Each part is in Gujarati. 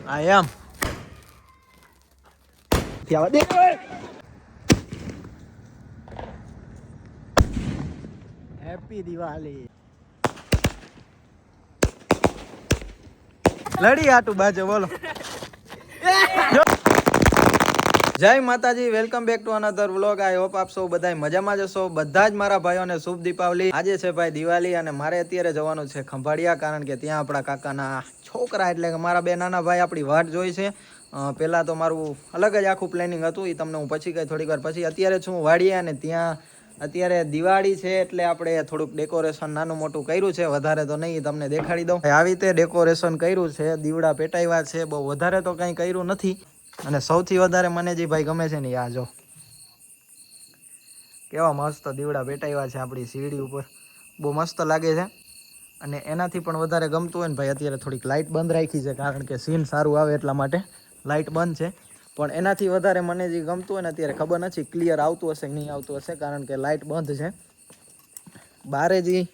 I am. હેપી દિવાળી. લડી આટું બાજુ બોલો. જય માતાજી, welcome back to another vlog. I hope આપ સૌ બધા મજામાં જશો. બધા જ મારા ભાઈઓને શુભ દીપાવલી. આજે છે ભાઈ દિવાળી અને મારે અત્યારે જવાનું છે ખંભાળિયા, કારણ કે ત્યાં આપણા કાકાના છોકરા એટલે કે મારા બે નાના ભાઈ આપણી વાટ જોઈ છે. પહેલાં તો મારું અલગ જ આખું પ્લાનિંગ હતું, એ તમને હું પછી કહી થોડીક વાર પછી. અત્યારે છું વાડીએ અને ત્યાં અત્યારે દિવાળી છે એટલે આપણે થોડુંક ડેકોરેશન નાનું મોટું કર્યું છે, વધારે તો નહીં, તમને દેખાડી દઉં. આવી રીતે ડેકોરેશન કર્યું છે, દીવડા પેટાવ્યા છે, બહુ વધારે તો કંઈ કર્યું નથી. અને સૌથી વધારે મને જે ભાઈ ગમે છે ને આ જો કેવા મસ્ત દીવડા પેટાવ્યા છે આપણી સીડી ઉપર, બહુ મસ્ત લાગે છે. અને એનાથી પણ વધારે ગમતું હોય ને ભાઈ, અત્યારે થોડીક લાઇટ બંધ રાખી છે કારણ કે સીન સારું આવે એટલા માટે લાઇટ બંધ છે. પણ એનાથી વધારે મને જે ગમતું હોય ને અત્યારે ખબર નથી ક્લિયર આવતું હશે કે નહીં આવતું હશે, કારણ કે લાઇટ બંધ છે. બારે જે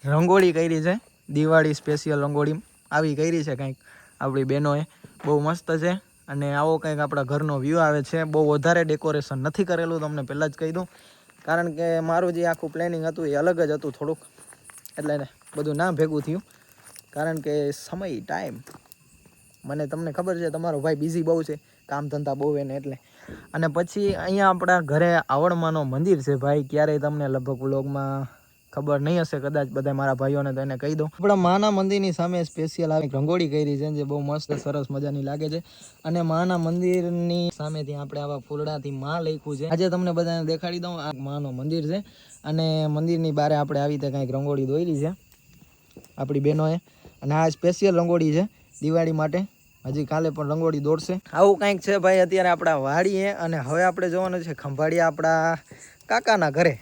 રંગોળી કરી છે, દિવાળી સ્પેશિયલ રંગોળી આવી કરી છે કંઈક આપણી બહેનોએ, બહુ મસ્ત છે. અને આવો કંઈક આપણા ઘરનો વ્યૂ આવે છે. બહુ વધારે ડેકોરેશન નથી કરેલું, તમને પહેલાં જ કહી દઉં, કારણ કે મારું જે આખું પ્લાનિંગ હતું એ અલગ જ હતું થોડુંક, એટલે ને બધું ના ભેગું થયું, કારણ કે સમય ટાઈમ મને તમને ખબર છે તમારો ભાઈ બિઝી બહુ છે, કામ ધંધા બહુ એને એટલે. અને પછી અહીંયા આપણા ઘરે આવડમાનું મંદિર છે ભાઈ, ક્યારેય તમને લગભગ વ્લોગમાં ખબર નહીં હશે, કદાચ બધા મારા ભાઈઓને તો એને કહી દઉં. આપણા માના મંદિરની સામે સ્પેશિયલ આવી રંગોળી કરી છે જે બહુ મસ્ત સરસ મજાની લાગે છે. અને માના મંદિરની સામે ત્યાં આપણે આવા ફૂલડાથી માં લખ્યું છે. આજે તમને બધાને દેખાડી દઉં, આ માનું મંદિર છે અને મંદિરની બારે આપણે આવી રીતે કંઈક રંગોળી દોરી છે આપણી બહેનોએ. અને આ સ્પેશિયલ રંગોળી છે દિવાળી માટે, હજી કાલે પણ રંગોળી દોડશે. આવું કંઈક છે ભાઈ અત્યારે આપણા વાડીએ. અને હવે આપણે જવાનું છે ખંભાળિયા આપણા કાકાના ઘરે.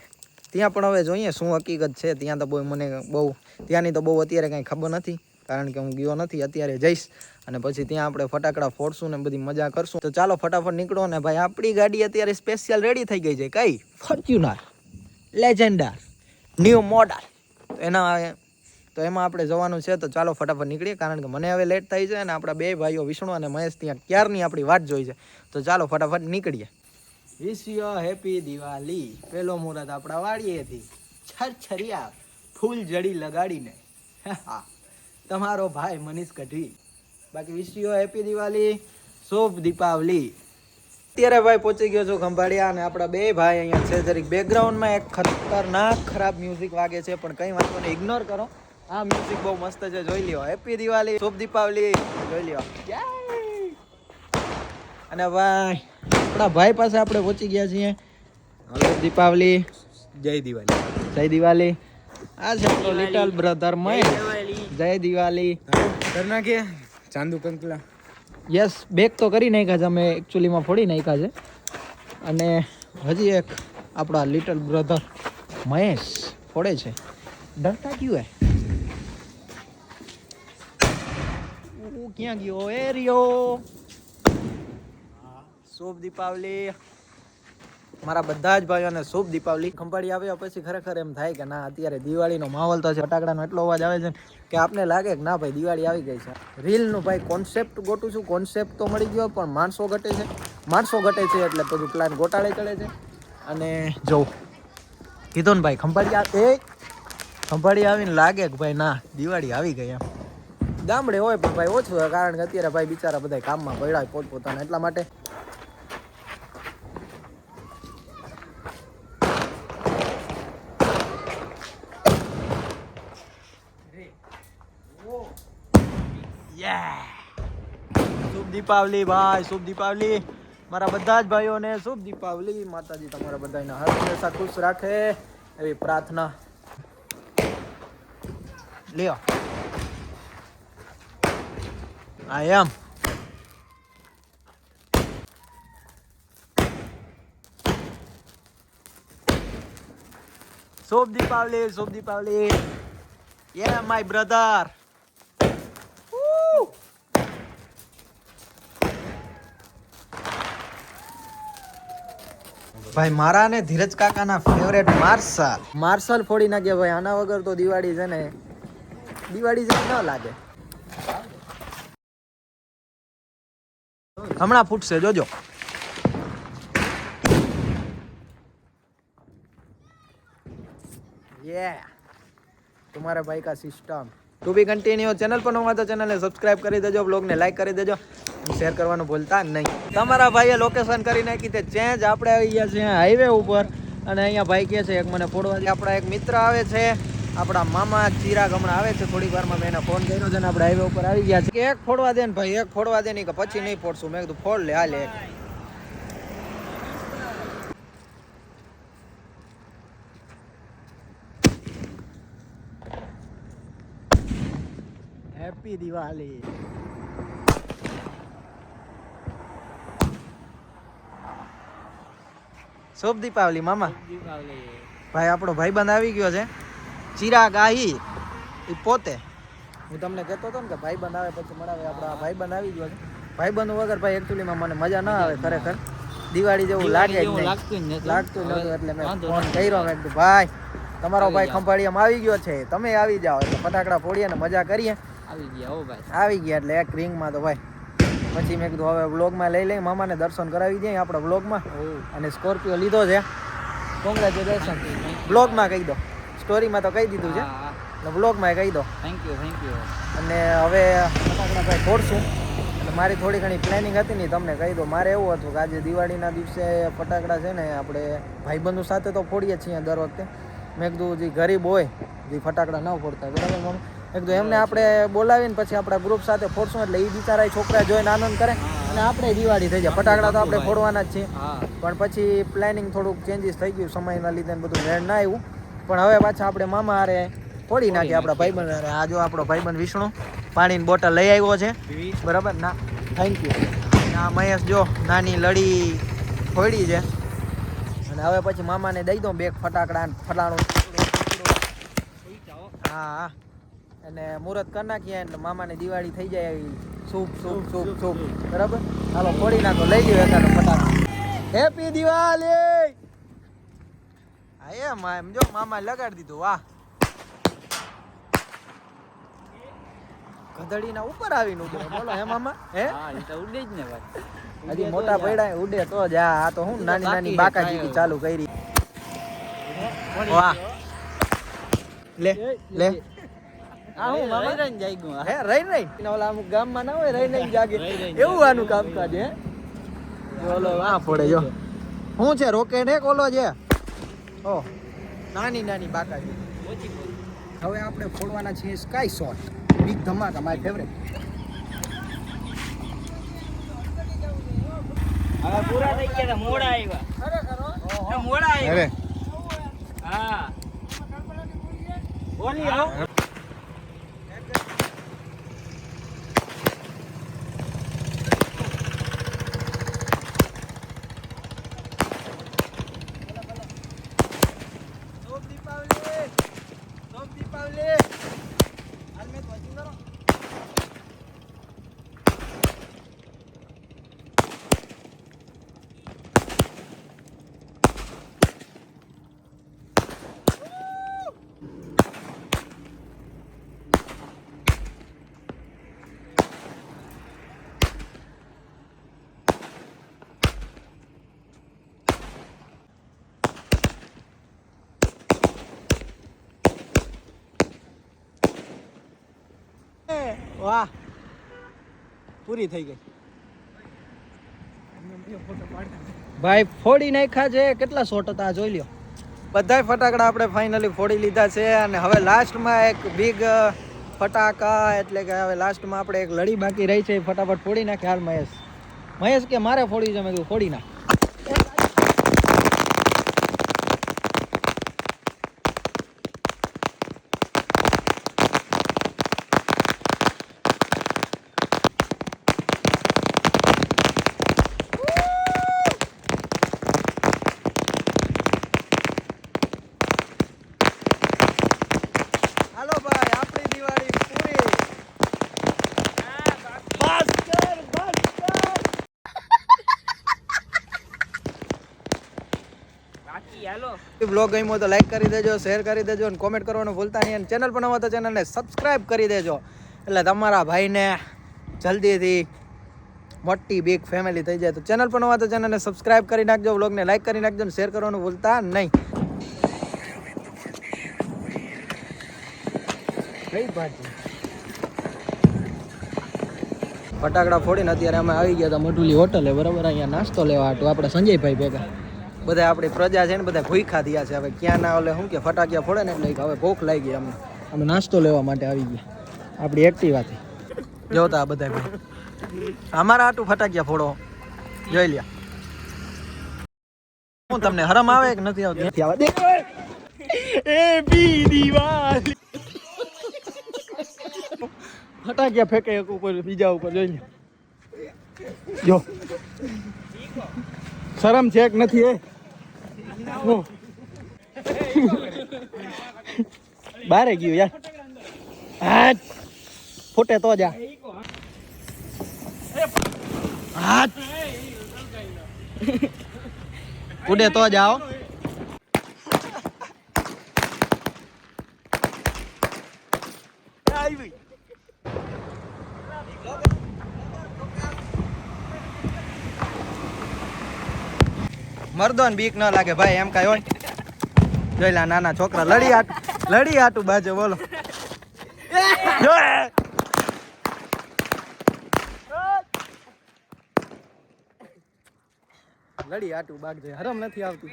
ત્યાં પણ હવે જોઈએ શું હકીકત છે. ત્યાં તો મને બહુ ત્યાંની તો બહુ અત્યારે કાંઈ ખબર નથી, કારણ કે હું ગયો નથી. અત્યારે જઈશ અને પછી ત્યાં આપણે ફટાકડા ફોડશું ને બધી મજા કરશું. તો ચાલો ફટાફટ નીકળો ને ભાઈ. આપણી ગાડી અત્યારે સ્પેશિયલ રેડી થઈ ગઈ છે, કઈ ફોર્ચ્યુનર લેજેન્ડર ન્યૂ મોડલ. તો એમાં આપણે જવાનું છે. તો ચાલો ફટાફટ નીકળીએ, કારણ કે મને હવે લેટ થઈ છે અને આપણા બે ભાઈઓ વિષ્ણુ અને મહેશ ત્યાં ક્યારની આપણી વાટ જોઈ છે. તો ચાલો ફટાફટ નીકળીએ. Wish you happy Diwali. પહેલો મુહૂર્ત આપણા વાડીએથી છરછરિયા ફૂલ જડી લગાડીને તમારો ભાઈ મનીષ ગઢવી. બાકી વિશ યુ હેપી દિવાળી, શુભ દીપાવલી. અત્યારે ભાઈ પહોંચી ગયો છું ખંભાળિયા અને આપણા બે ભાઈ અહીંયા છે. જરીક બેકગ્રાઉન્ડમાં એક ખતરનાક ખરાબ મ્યુઝિક વાગે છે, પણ કંઈ વાંધો નહીં, ઇગ્નોર કરો. આ મ્યુઝિક બહુ મસ્ત છે, જોઈ લ્યો. હેપી દિવાળી, શુભ દીપાવલી, જોઈ લ્યો. અને ભાઈ આપણા ભાઈ પાસે આપણે પહોંચી ગયા છીએ. શુભ દીપાવલી, જય દિવાળી. જય દિવાળી. આ છે આપણો લિટલ બ્રધર મહેશ. જય દિવાળી. કરના કે ચાંદુ કંકલા. યસ, બેક તો કરી નાખ્યા છે અમે, એકચ્યુઅલીમાં ફોડી નાખ્યા છે. અને હજી એક આપણા લિટલ બ્રધર મહેશ ફોડે છે. ડરતા ક્યું હે? ક્યાં ગયો એરિયો? શુભ દીપાવલી મારા બધા જ ભાઈઓને, શુભ દીપાવલી. ખંભાળી આવ્યા પછી ખરેખર એમ થાય કે ના અત્યારે દિવાળીનો માહોલ તો છે. ફટાકડાનો એટલો અવાજ આવે છે કે આપને લાગે કે ના ભાઈ દિવાળી આવી ગઈ છે. રીલનું ભાઈ કોન્સેપ્ટ ગોતું છું, કોન્સેપ્ટ તો મળી ગયો પણ માણસો ઘટે છે. માણસો ઘટે છે એટલે બધું પ્લાન ગોટાળે ચડે છે. અને જો કીધું ને ભાઈ ખંભાળી આવીને લાગે કે ભાઈ ના દિવાળી આવી ગઈ એમ. ગામડે હોય પણ ભાઈ ઓછું હોય, કારણ કે અત્યારે ભાઈ બિચારા બધા કામમાં પડ્યા પોતપોતાના, એટલા માટે. શુભ દીપાવલી ભાઈ, શુભ દીપાવલી મારા બધા જ ભાઈઓને, શુભ દીપાવલી. માતાજી તમારા બધાને હર હંમેશા ખુશ રાખે એવી પ્રાર્થના. લ્યો I am. Shumbh Deepavali, Shumbh Deepavali. Yeah, my brother. ભાઈ મારા ને ધીરજ કાકાના ફેવરેટ માર્શલ ફોડી નાખ્યા ભાઈ. આના વગર તો દિવાળી છે ને દિવાળી જેવી ન લાગે. હમણાં ફૂટશે જોજો. तुम्हारे भाई का system to be continue. Channel पर नवा तो चैनल ने सब्सक्राइब કરી દેજો, બ્લોગ ને લાઈક કરી દેજો, શેર કરવાનું ભૂલતા નહીં. તમારા ભાઈએ લોકેશન કરી નાખી તે ચેન્જ. આપણે આવી ગયા છે હાઈવે ઉપર અને અહીંયા ભાઈ કહે છે એક મને ફોડવા. આપણા એક મિત્ર આવે છે, આપણા મામા ચિરાગ હમણાં આવે છે થોડીક વારમાં. મેં એને ફોન કર્યો છે ને આપણે હાઈવે ઉપર આવી ગયા છે કે એક ફોડવા દે ને ભાઈ, એક ફોડવા દે નહીં કે પછી નહીં ફોડશું. મેં કીધું ફોડ લે, હાલે એક. હેપી દિવાળી. શુભ દીપાવલી મામા. ભાઈ આપણો ભાઈબંધ આવી ગયો છે ચિરાગ આહી. એ પોતે હું તમને કહેતો હતો ને કે ભાઈબંધ આવે પછી મળાવે. આપણા ભાઈબંધ આવી ગયો છે. ભાઈબંધ વગર ભાઈ એકચ્યુઅલીમાં મને મજા ના આવે ખરેખર. દિવાળી જેવું લાગે જ નહીં, લાગતું નહોતું એટલે મેં ફોન કર્યો. મેં કીધું ભાઈ તમારો ભાઈ ખંભાળિયામાં આવી ગયો છે, તમે આવી જાઓ એટલે ફટાકડા ફોડીએ ને મજા કરીએ. આવી ગયા એટલે એક રિંગમાં તો ભાઈ પછી મેં કીધું હવે વ્લોગમાં લઈ લઈ, મામાને દર્શન કરાવી દઈએ આપણા વ્લોગમાં. અને સ્કોર્પિયો લીધો છે, કોંગ્રેચ્યુલેશન. વ્લોગમાં કહી દો, સ્ટોરીમાં તો કહી દીધું છે એટલે વ્લોગમાં કહી દો. Thank you. અને હવે ફટાકડા ભાઈ ફોડશું. એટલે મારી થોડી ઘણી પ્લાનિંગ હતી ને તમને કહી દો. મારે એવું હતું કે આજે દિવાળીના દિવસે ફટાકડા છે ને આપણે ભાઈબંધો સાથે તો ફોડીએ છીએ દર વખતે. મેં કીધું જે ગરીબ હોય જે ફટાકડા ન ફોડતા, બરાબર મામા, એકદમ એમને આપણે બોલાવીને પછી આપણા ગ્રુપ સાથે ફોડશું એટલે એ બિચારા છોકરા જોઈને આનંદ કરે અને આપણે દિવાળી થઈ જાય. ફટાકડા તો આપણે ફોડવાના જ છીએ, પણ પછી પ્લાનિંગ થોડુંક ચેન્જીસ થઈ ગયું સમયના લીધે ને બધું મેળ ના આવ્યું. પણ હવે પાછા આપણે મામા હારે ફોડી નાખીએ આપણા ભાઈબંધ હારે. આ જો આપણો ભાઈબંધ વિષ્ણુ પાણીની બોટલ લઈ આવ્યો છે, બરાબર ના. Thank you. આ મહેશ જો નાની લડી ફોડી છે અને હવે પછી મામાને દઈ દઉં બે ફટાકડા ફલાણું. હા અને મુહૂર્ત કરી નાખીએ એટલે મામાની દિવાળી થઈ જાય એવી શુભ શુભ શુભ શુભ. બરાબર, ચાલો ફોડી નાખો, લઈ લ્યો એકાદો ફટાકડો. હેપી દિવાળી. હા એમ જો મામા લગાડી દીધું. વાહ, ગધડીના ઉપર આવીને ઉડે. બોલો હે મામા? હે ઉડે જ ને ભાઈ, હજી મોટા પડ્યા ઉડે તો જ. આ તો હું નાની નાની બાકાજી ચાલુ કરી. વાહ, લે લે. આ હું મામા રહીને જાગ્યું. હે રહીને ઓલા અમુક ગામમાં ના હોય રહીને જાગે એવું આનું કામકાજ હે. બોલો આ ફોડે જો શું છે, રોકેટ હે કોલો છે. ઓ નાની નાની બાકાજી. હવે આપણે ફોડવાના છીએ સ્કાય શોટ, બિગ ધમાકા, માય ફેવરેટ. હવે પૂરા થઈ ગયા, મોડા આવ્યા. મોડા આવ્યા. હા બોલી આવો. વાહ, પૂરી થઈ ગઈ ભાઈ. ફોડી નાખ્યા છે. કેટલા શોટ હતા જોઈ લ્યો. બધાય ફટાકડા આપણે ફાઇનલી ફોડી લીધા છે અને હવે લાસ્ટમાં એક બિગ ફટાકા એટલે કે હવે લાસ્ટમાં આપણે એક લડી બાકી રહી છે, ફટાફટ ફોડી નાખે. હાલ મહેશ કે મારે ફોડી છે. મેં કીધું ફોડી નાખ. બ્લોગ ગમ્યો તો લાઈક કરી દેજો, શેર કરી દેજો અને કોમેન્ટ કરવાનું ભૂલતા નહીં. અને ચેનલ પર નવા તો ચેનલને સબસ્ક્રાઈબ કરી દેજો એટલે તમારા ભાઈને જલ્દીથી મોટી બિગ ફેમિલી થઈ જાય. તો ચેનલ પર નવા તો ચેનલને સબસ્ક્રાઇબ કરી નાખજો, વ્લોગને લાઈક કરી નાખજો અને શેર કરવાનું ભૂલતા નહીં. કઈ ભાજી ફટાકડા ફોડીને અત્યારે અમે આવી ગયા હતા મઢુલી હોટલે, બરાબર. અહીંયા નાસ્તો લેવા હાટું આપણે સંજયભાઈ ભેગા બધા આપણી પ્રજા છે ને બધા ભૂખા થયા છે. હવે ક્યાં ના ઓલે શું કે ફટાકિયા ફોડે ને એટલે હવે ભૂખ લાગી ગઈ અમે નાસ્તો લેવા માટે આવી ગયા આપણી એક્ટિવાથી. જોતા આ બધા ભાઈ અમારા હાટું ફટાકિયા ફોડો જોઈ લ્યા. હું તમને હરમ આવે કે નથી આવતી? નથી આવવા દે. હેપી દિવાળી. ફટાકિયા ફેંકે એક ઉપર બીજા ઉપર જોઈ લ્યો. જો શરમ છે કે નથી એ બારે ગયું યાર. હાથ ફૂટે તો જા. હાથ ઉડે તો જાઓ. મર્દોને બીક ન લાગે ભાઈ, એમ કાંઈ હોય? જોઈ લા નાના છોકરા લડી આટું બાજુ બોલો. લડી આટું બાજે હરમ નથી આવતી.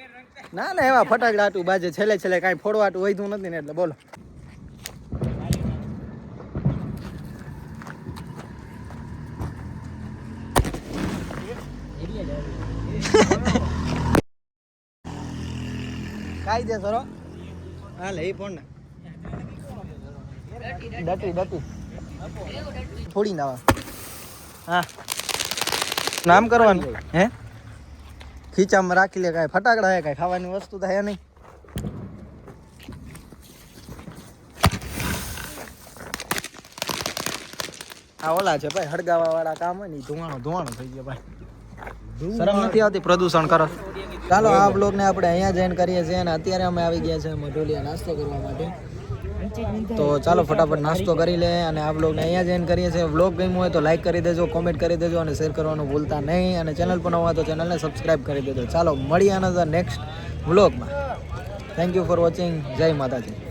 ના ના એવા ફટાકડા આટું બાજે છેલ્લે કાંઈ ફોડવા આટું વધ્યું નથી ને એટલે બોલો. કાયદેસર હાલે એ ફોન ડટી થોડી ના હા નામ કરવાનું હે ખીચામાં રાખી લે. કાંઈ ફટાકડા હે કાંઈ ખાવાની વસ્તુ તો હે નહીં. આ ઓલા છે ભાઈ હળગાવા વાળા કામ હોય ને ધુવાણો થઈ ગયો ભાઈ. શરમ નથી આવતી પ્રદૂષણ કરો. ચાલો આ બ્લોગને આપણે અહીંયા જોઈન કરીએ છીએ અને અત્યારે અમે આવી ગયા છે મઢોલિયા નાસ્તો કરવા માટે. તો ચાલો ફટાફટ નાસ્તો કરી લે અને આ બ્લોગને અહીંયા જોઈન કરીએ છીએ. બ્લોગ ગમ્યો હોય તો લાઈક કરી દેજો, કોમેન્ટ કરી દેજો અને શેર કરવાનું ભૂલતા નહીં. અને ચેનલ પર નવા હોય તો ચેનલને સબસ્ક્રાઈબ કરી દેજો. ચાલો મળીએ નેક્સ્ટ બ્લોગમાં. Thank you for watching. જય માતાજી.